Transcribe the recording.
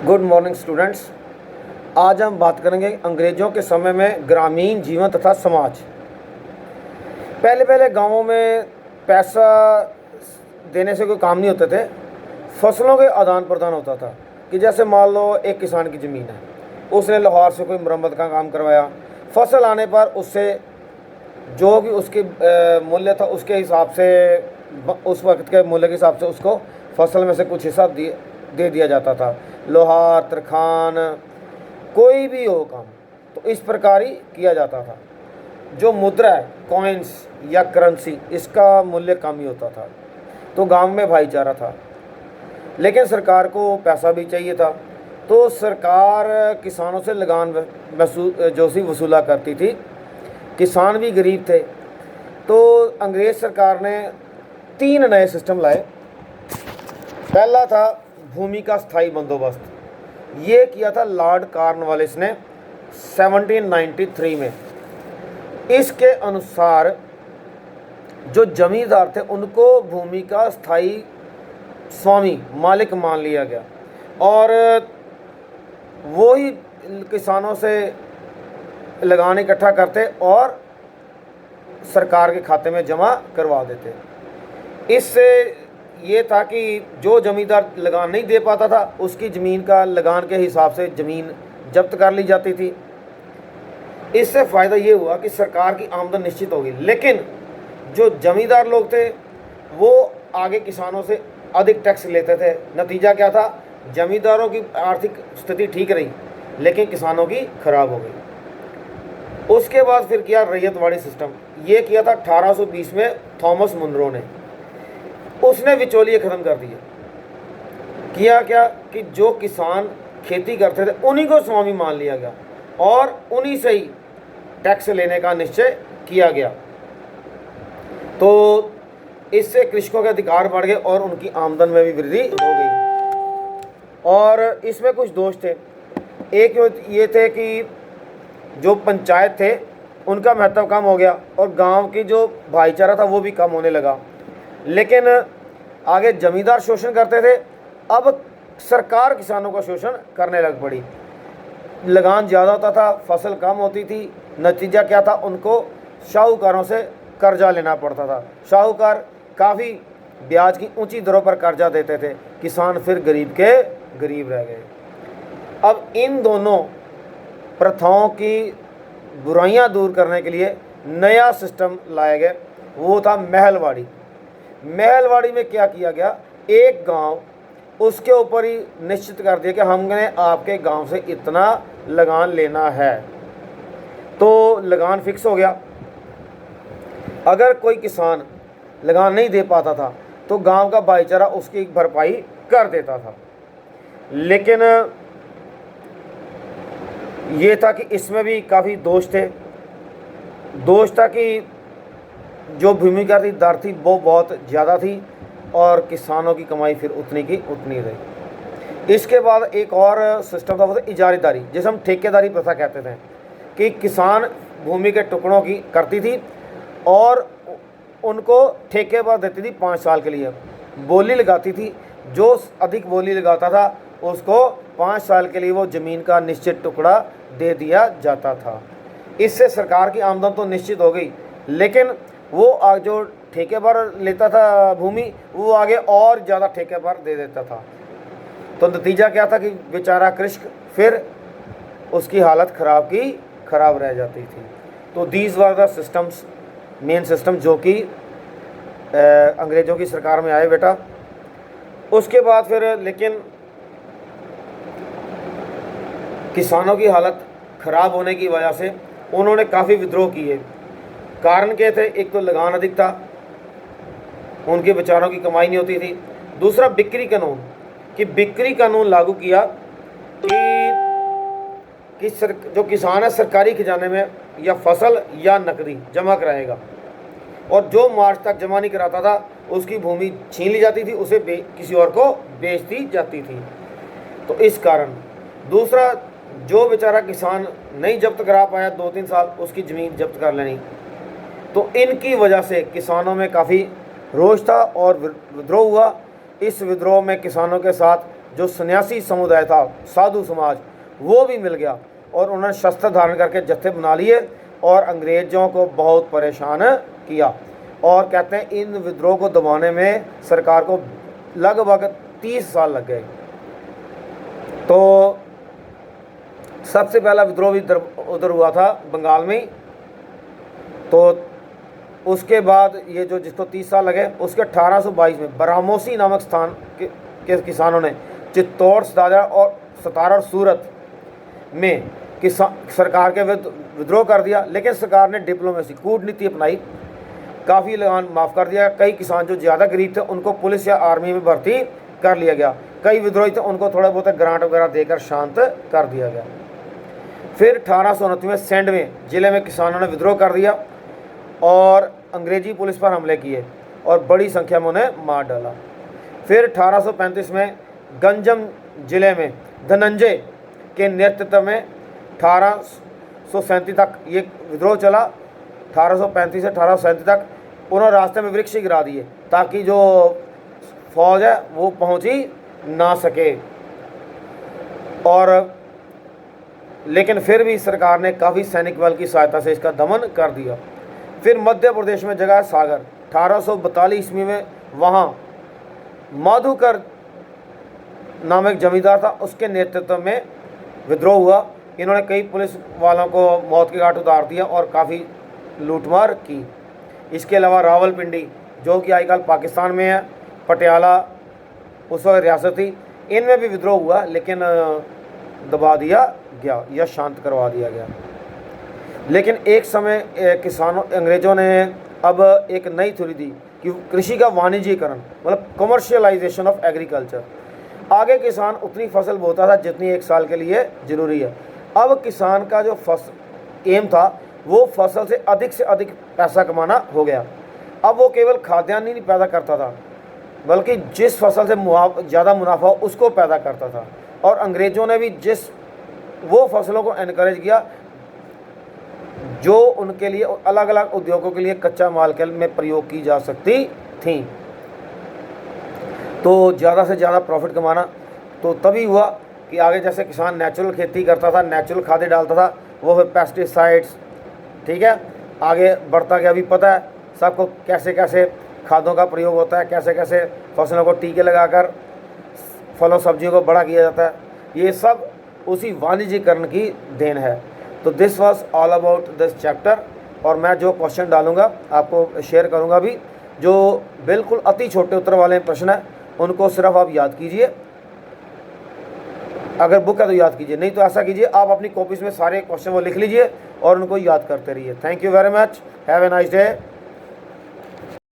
Good morning students. आज हम बात करेंगे अंग्रेज़ों के समय में ग्रामीण जीवन तथा समाज। पहले पहले गांवों में पैसा देने से कोई काम नहीं होते थे, फसलों के आदान प्रदान होता था। कि जैसे मान लो एक किसान की ज़मीन है, उसने लोहार से कोई मरम्मत का काम करवाया, फसल आने पर उससे जो भी उसकी मूल्य था उसके हिसाब से, उस वक्त के मूल्य के हिसाब से उसको फसल में से कुछ हिस्सा दे दिया जाता था। लोहार, तरखान, कोई भी हो काम, तो इस प्रकार ही किया जाता था। जो मुद्रा है, कॉइन्स या करेंसी, इसका मूल्य कम ही होता था। तो गांव में भाईचारा था, लेकिन सरकार को पैसा भी चाहिए था, तो सरकार किसानों से लगान जो सी वसूला करती थी। किसान भी गरीब थे, तो अंग्रेज़ सरकार ने 3 नए सिस्टम लाए। पहला था भूमि का स्थायी बंदोबस्त। ये किया था लॉर्ड कॉर्नवालिस ने 1793 में। इसके अनुसार जो जमींदार थे उनको भूमि का स्थायी स्वामी, मालिक मान लिया गया, और वो ही किसानों से लगान इकट्ठा करते और सरकार के खाते में जमा करवा देते। इससे ये था कि जो ज़मींदार लगान नहीं दे पाता था, उसकी ज़मीन का लगान के हिसाब से ज़मीन जब्त कर ली जाती थी। इससे फ़ायदा ये हुआ कि सरकार की आमदन निश्चित होगी, लेकिन जो ज़मींदार लोग थे वो आगे किसानों से अधिक टैक्स लेते थे। नतीजा क्या था? ज़मींदारों की आर्थिक स्थिति ठीक रही, लेकिन किसानों की खराब हो गई। उसके बाद फिर किया रैयतवाड़ी सिस्टम। ये किया था 1820 में थॉमस मुनरो ने। उसने बिचौलिए ख़त्म कर दिए। किया क्या कि जो किसान खेती करते थे उन्हीं को स्वामी मान लिया गया और उन्हीं से ही टैक्स लेने का निश्चय किया गया। तो इससे कृषकों के अधिकार बढ़ गए और उनकी आमदन में भी वृद्धि हो गई। और इसमें कुछ दोष थे। एक ये थे कि जो पंचायत थे उनका महत्व कम हो गया और गांव की जो भाईचारा था वो भी कम होने लगा। लेकिन आगे जमींदार शोषण करते थे, अब सरकार किसानों का शोषण करने लग पड़ी। लगान ज़्यादा होता था, फसल कम होती थी। नतीजा क्या था? उनको शाहूकारों से कर्जा लेना पड़ता था। शाहूकार काफ़ी ब्याज की ऊंची दरों पर कर्जा देते थे। किसान फिर गरीब के गरीब रह गए। अब इन दोनों प्रथाओं की बुराइयां दूर करने के लिए नया सिस्टम लाया गया, वो था महलवाड़ी। महलवाड़ी में क्या किया गया? एक गांव, उसके ऊपर ही निश्चित कर दिया कि हमने आपके गांव से इतना लगान लेना है, तो लगान फिक्स हो गया। अगर कोई किसान लगान नहीं दे पाता था तो गांव का भाईचारा उसकी भरपाई कर देता था। लेकिन ये था कि इसमें भी काफ़ी दोष थे। दोष था कि जो भूमि का दर थी वो बहुत ज़्यादा थी और किसानों की कमाई फिर उतनी की उतनी रही। इसके बाद एक और सिस्टम था, वो था इजारेदारी, जिसे हम ठेकेदारी प्रथा कहते थे। कि किसान भूमि के टुकड़ों की करती थी और उनको ठेके पर देती थी 5 साल के लिए। बोली लगाती थी, जो अधिक बोली लगाता था उसको 5 साल के लिए वो ज़मीन का निश्चित टुकड़ा दे दिया जाता था। इससे सरकार की आमदन तो निश्चित हो गई, लेकिन वो जो ठेके पर लेता था भूमि, वो आगे और ज़्यादा ठेके पर दे देता था। तो नतीजा क्या था कि बेचारा कृषक फिर उसकी हालत खराब रह जाती थी। तो these were the systems, main system जो कि अंग्रेज़ों की सरकार में आए बेटा। उसके बाद फिर लेकिन किसानों की हालत ख़राब होने की वजह से उन्होंने काफ़ी विद्रोह किए। कारण क्या थे? एक तो लगान अधिक था, उनके बेचारों की कमाई नहीं होती थी। दूसरा बिक्री कानून, कि बिक्री कानून लागू किया कि जो किसान है सरकारी खजाने में या फसल या नकदी जमा कराएगा, और जो मार्च तक जमा नहीं कराता था उसकी भूमि छीन ली जाती थी, उसे किसी और को बेच दी जाती थी। तो इस कारण। दूसरा, जो बेचारा किसान नहीं जब्त करा पाया 2-3 साल, उसकी ज़मीन जब्त कर लेनी। तो इनकी वजह से किसानों में काफ़ी रोष था और विद्रोह हुआ। इस विद्रोह में किसानों के साथ जो सन्यासी समुदाय था, साधु समाज, वो भी मिल गया और उन्होंने शस्त्र धारण करके जत्थे बना लिए और अंग्रेज़ों को बहुत परेशान किया। और कहते हैं इन विद्रोह को दबाने में सरकार को लगभग 30 साल लग गए। तो सबसे पहला विद्रोह भी उधर हुआ था बंगाल में। तो उसके बाद ये जो जिसको 30 साल लगे, उसके 1822 में बरामोसी नामक स्थान के किसानों ने चित्तौड़, सतारा और सूरत में सरकार के विरुद्ध विद्रोह कर दिया। लेकिन सरकार ने डिप्लोमेसी, कूटनीति अपनाई, काफ़ी लगान माफ़ कर दिया। कई किसान जो ज़्यादा गरीब थे उनको पुलिस या आर्मी में भर्ती कर लिया गया। कई विद्रोही थे उनको थोड़ा बहुत ग्रांट वगैरह देकर शांत कर दिया गया। फिर 1829 में सैंडवे ज़िले में किसानों ने विद्रोह कर दिया और अंग्रेजी पुलिस पर हमले किए और बड़ी संख्या में उन्हें मार डाला। फिर 1835 में गंजम ज़िले में धनंजय के नेतृत्व में 1837 तक ये विद्रोह चला। 1835 से 1837 तक उन्होंने रास्ते में वृक्ष गिरा दिए ताकि जो फौज है वो पहुंच ही ना सके। और लेकिन फिर भी सरकार ने काफ़ी सैनिक बल की सहायता से इसका दमन कर दिया। फिर मध्य प्रदेश में जगह सागर, 1842 ईस्वी में वहाँ माधुकर नामक जमींदार था, उसके नेतृत्व में विद्रोह हुआ। इन्होंने कई पुलिस वालों को मौत के घाट उतार दिया और काफ़ी लूटमार की। इसके अलावा रावलपिंडी जो कि आजकल पाकिस्तान में है, पटियाला उस वक्त रियासत थी, इनमें भी विद्रोह हुआ लेकिन दबा दिया गया या शांत करवा दिया गया। लेकिन एक समय अंग्रेज़ों ने अब एक नई थ्योरी दी कि कृषि का वाणिज्यीकरण, मतलब कमर्शियलाइजेशन ऑफ एग्रीकल्चर। आगे किसान उतनी फसल बोता था जितनी एक साल के लिए ज़रूरी है। अब किसान का जो एम था वो फसल से अधिक पैसा कमाना हो गया। अब वो केवल खाद्यान्न ही नहीं पैदा करता था बल्कि जिस फसल से ज़्यादा मुनाफा हो उसको पैदा करता था। और अंग्रेज़ों ने भी वो फसलों को एनकरेज किया जो उनके लिए अलग अलग उद्योगों के लिए कच्चा माल के में प्रयोग की जा सकती थी। तो ज़्यादा से ज़्यादा प्रॉफिट कमाना तो तभी हुआ कि आगे जैसे किसान नेचुरल खेती करता था, नेचुरल खादें डालता था, वो फिर पेस्टिसाइड्स, ठीक है, आगे बढ़ता गया। अभी पता है सबको कैसे कैसे खादों का प्रयोग होता है, कैसे कैसे फसलों को टीके लगाकर फलों सब्जियों को बड़ा किया जाता है। ये सब उसी वाणिज्यीकरण की देन है। तो this was all about this chapter. और मैं जो क्वेश्चन डालूंगा आपको शेयर करूंगा भी, जो बिल्कुल अति छोटे उत्तर वाले प्रश्न हैं उनको सिर्फ आप याद कीजिए। अगर बुक है तो याद कीजिए, नहीं तो ऐसा कीजिए आप अपनी कॉपीज़ में सारे क्वेश्चन वो लिख लीजिए और उनको याद करते रहिए। Thank you very much, have a nice day.